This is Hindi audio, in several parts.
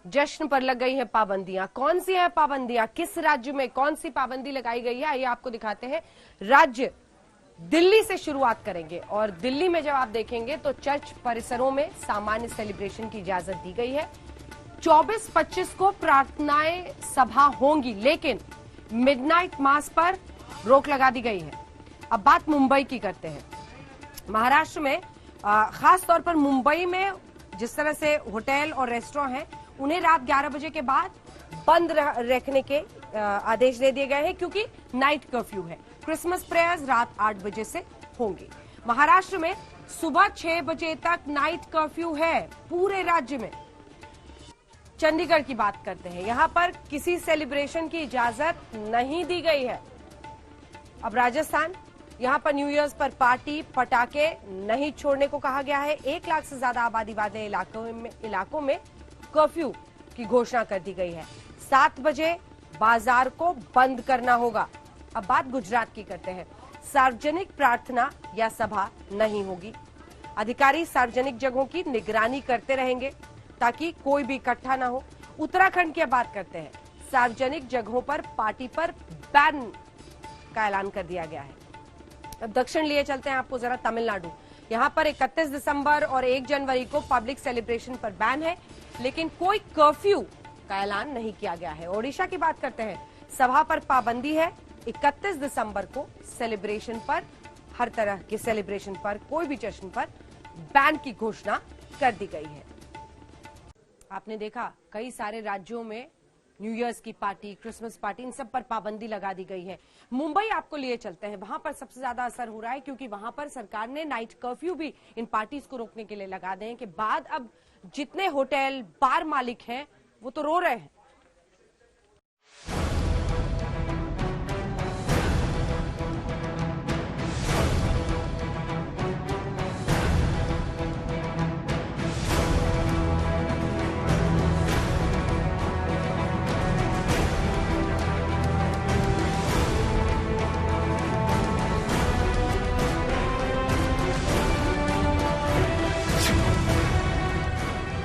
जश्न पर लग गई हैं पाबंदियां। कौन सी हैं पाबंदियां, किस राज्य में कौन सी पाबंदी लगाई गई है, आइए आपको दिखाते हैं। राज्य दिल्ली से शुरुआत करेंगे और दिल्ली में जब आप देखेंगे तो चर्च परिसरों में सामान्य सेलिब्रेशन की इजाजत दी गई है। 24-25 को प्रार्थनाएं सभा होंगी, लेकिन मिडनाइट मास पर रोक लगा दी गई है। अब बात मुंबई की करते हैं। महाराष्ट्र में खास तौर पर मुंबई में जिस तरह से होटल और रेस्टोरेंट हैं, उन्हें रात 11 बजे के बाद बंद रखने के आदेश दे दिए गए हैं, क्योंकि नाइट कर्फ्यू है। क्रिसमस प्रेयर्स रात 8 बजे से होंगे। महाराष्ट्र में सुबह 6 बजे तक नाइट कर्फ्यू है पूरे राज्य में। चंडीगढ़ की बात करते हैं, यहां पर किसी सेलिब्रेशन की इजाजत नहीं दी गई है। अब राजस्थान, यहां पर न्यू ईयर्स पर पार्टी पटाखे नहीं छोड़ने को कहा गया है। 1 लाख से ज्यादा आबादी वाले इलाकों में कर्फ्यू की घोषणा कर दी गई है। 7 बजे बाजार को बंद करना होगा। अब बात गुजरात की करते हैं। सार्वजनिक प्रार्थना या सभा नहीं होगी। अधिकारी सार्वजनिक जगहों की निगरानी करते रहेंगे ताकि कोई भी इकट्ठा ना हो। उत्तराखंड की बात करते हैं। सार्वजनिक जगहों पर पार्टी पर बैन का ऐलान कर दिया गया है। अब दक्षिण लिए चलते हैं आपको जरा, तमिलनाडु। यहां पर 31 दिसंबर और 1 जनवरी को पब्लिक सेलिब्रेशन पर बैन है, लेकिन कोई कर्फ्यू का ऐलान नहीं किया गया है। ओडिशा की बात करते हैं। सभा पर पाबंदी है। 31 दिसंबर को सेलिब्रेशन पर, हर तरह के सेलिब्रेशन पर, कोई भी जश्न पर बैन की घोषणा कर दी गई है। आपने देखा कई सारे राज्यों में न्यू ईयर्स की पार्टी, क्रिसमस पार्टी, इन सब पर पाबंदी लगा दी गई है। मुंबई आपको लिए चलते हैं। वहां पर सबसे ज्यादा असर हो रहा है, क्योंकि वहां पर सरकार ने नाइट कर्फ्यू भी इन पार्टीज को रोकने के लिए लगा देने के बाद अब जितने होटल बार मालिक हैं वो तो रो रहे हैं।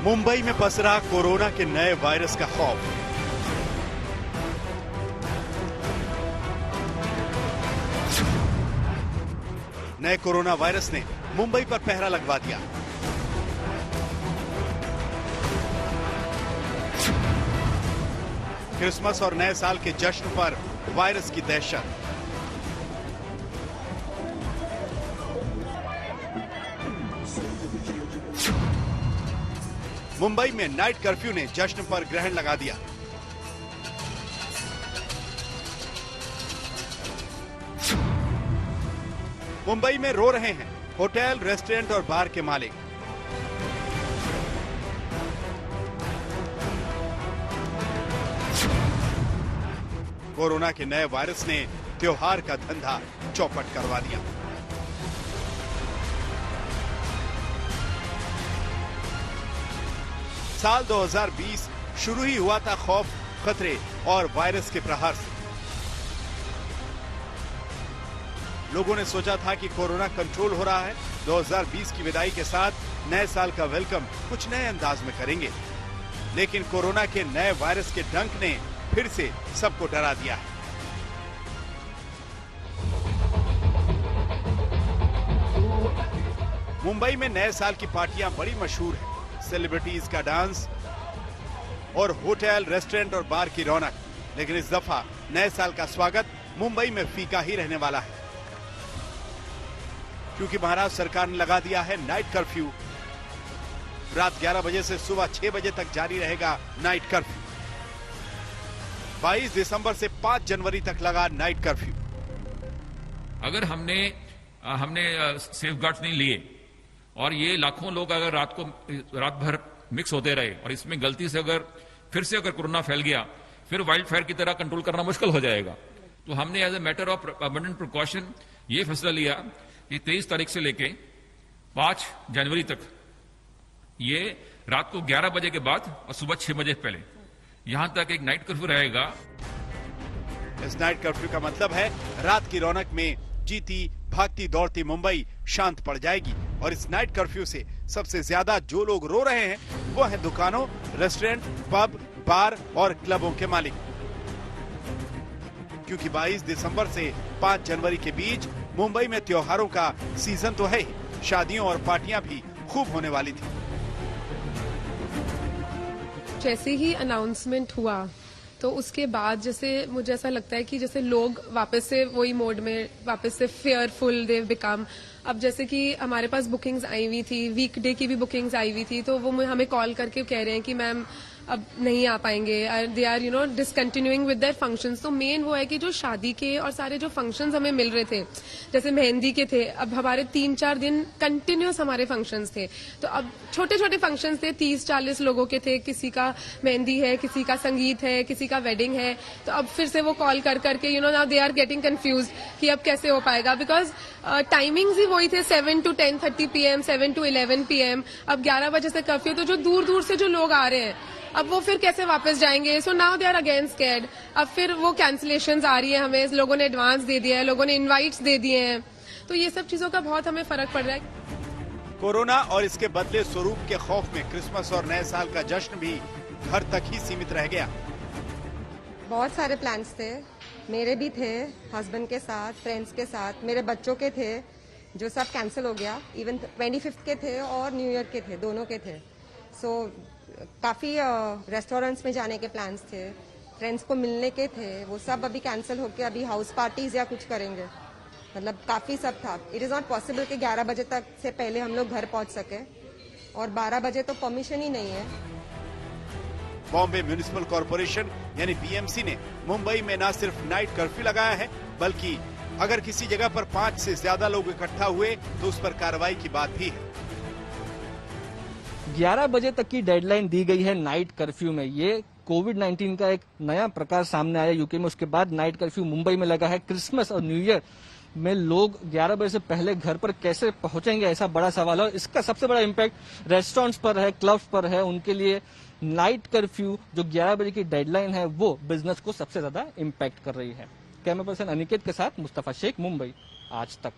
मुंबई में पसरा कोरोना के नए वायरस का खौफ। नए कोरोना वायरस ने मुंबई पर पहरा लगवा दिया। क्रिसमस और नए साल के जश्न पर वायरस की दहशत। मुंबई में नाइट कर्फ्यू ने जश्न पर ग्रहण लगा दिया। मुंबई में रो रहे हैं होटल, रेस्टोरेंट और बार के मालिक। कोरोना के नए वायरस ने त्योहार का धंधा चौपट करवा दिया। साल 2020 शुरू ही हुआ था खौफ, खतरे और वायरस के प्रहार से। लोगों ने सोचा था कि कोरोना कंट्रोल हो रहा है, 2020 की विदाई के साथ नए साल का वेलकम कुछ नए अंदाज में करेंगे। लेकिन कोरोना के नए वायरस के डंक ने फिर से सबको डरा दिया है। मुंबई में नए साल की पार्टियां बड़ी मशहूर हैं। सेलिब्रिटीज का डांस और होटल, रेस्टोरेंट और बार की रौनक। लेकिन इस दफा नए साल का स्वागत मुंबई में फीका ही रहने वाला है, क्योंकि महाराष्ट्र सरकार ने लगा दिया है नाइट कर्फ्यू। रात 11 बजे से सुबह 6 बजे तक जारी रहेगा नाइट कर्फ्यू। 22 दिसंबर से 5 जनवरी तक लगा नाइट कर्फ्यू। अगर हमने सेफ गार्ड्स नहीं लिए और ये लाखों लोग अगर रात भर मिक्स होते रहे और इसमें गलती से फिर से कोरोना फैल गया, फिर वाइल्ड फायर की तरह कंट्रोल करना मुश्किल हो जाएगा। तो हमने as a matter of abundant precaution ये फैसला लिया कि 23 तारीख से लेके 5 जनवरी तक ये रात को 11 बजे के बाद और सुबह 6 बजे पहले यहां तक एक नाइट कर्फ्यू रहेगा। इस नाइट कर्फ्यू का मतलब है रात की रौनक में जीती भागती दौड़ती मुंबई शांत पड़ जाएगी और इस नाइट कर्फ्यू से सबसे ज्यादा जो लोग रो रहे हैं वो हैं दुकानों, रेस्टोरेंट, पब, बार और क्लबों के मालिक। क्योंकि 22 दिसंबर से 5 जनवरी के बीच मुंबई में त्योहारों का सीजन तो है ही, शादियों और पार्टियां भी खूब होने वाली थी। जैसे ही अनाउंसमेंट हुआ तो उसके बाद जैसे मुझे ऐसा लगता है कि जैसे लोग वापस से वही मोड में वापस से फेयरफुल दे बिकम। अब जैसे कि हमारे पास बुकिंग्स आई हुई थी, वीकडे की भी बुकिंग्स आई हुई थी, तो वो हमें कॉल करके कह रहे हैं कि मैम अब नहीं आ पाएंगे, they are discontinuing with their functions. तो मेन वो है कि जो शादी के और सारे जो फंक्शंस हमें मिल रहे थे, जैसे मेहंदी के थे, अब हमारे 3-4 दिन कंटिन्यूस हमारे फंक्शंस थे। तो अब छोटे छोटे फंक्शंस थे, 30-40 लोगों के थे, किसी का मेहंदी है, किसी का संगीत है, किसी का वेडिंग है। तो अब फिर से वो कॉल कर करके now they are getting confuse कि अब कैसे हो पाएगा, बिकॉज टाइमिंग्स ही वही थे 7 to 10:30 PM, 7 to 11 PM। अब 11 बजे से कर्फ्यू, तो जो दूर दूर से जो लोग आ रहे हैं अब वो फिर कैसे वापस जाएंगे। So now they are again scared. अब फिर वो कैंसिलेशंस आ रही है, हमें लोगों ने एडवांस दे दिया है, लोगों ने इनवाइट्स दे दिए हैं। तो ये सब चीजों का बहुत हमें फर्क पड़ रहा है। कोरोना और इसके बदले स्वरूप के खौफ में क्रिसमस और नए साल का जश्न भी घर तक ही सीमित रह गया। बहुत सारे प्लान्स थे, मेरे भी थे, हस्बैंड के साथ, फ्रेंड्स के साथ, मेरे बच्चों के थे, जो सब कैंसिल हो गया। इवन 25th के थे और न्यू ईयर के थे, दोनों के थे। सो काफ़ी रेस्टोरेंट्स में जाने के प्लान्स थे, फ्रेंड्स को मिलने के थे, वो सब अभी कैंसिल होके अभी हाउस पार्टीज या कुछ करेंगे। मतलब काफ़ी सब था। इट इज़ नॉट पॉसिबल कि 11 बजे तक से पहले हम लोग घर पहुंच सके, और 12 बजे तो परमिशन ही नहीं है। बॉम्बे म्युनिसिपल कॉरपोरेशन यानी बीएमसी ने मुंबई में न सिर्फ नाइट कर्फ्यू लगाया है, बल्कि अगर किसी जगह पर 5 से ज्यादा लोग इकट्ठा हुए तो उस पर कार्रवाई की बात भी है। 11 बजे तक की डेडलाइन दी गई है नाइट कर्फ्यू में। ये कोविड-19 का एक नया प्रकार सामने आया यूके में, उसके बाद नाइट कर्फ्यू मुंबई में लगा है। क्रिसमस और न्यू ईयर में लोग 11 बजे से पहले घर पर कैसे पहुंचेंगे, ऐसा बड़ा सवाल है। और इसका सबसे बड़ा इम्पैक्ट रेस्टोरेंट्स पर है, क्लब्स पर है। उनके लिए नाइट कर्फ्यू जो 11 बजे की डेडलाइन है वो बिजनेस को सबसे ज्यादा इम्पैक्ट कर रही है। कैमरा पर्सन अनिकेत के साथ मुस्तफा शेख, मुंबई आज तक।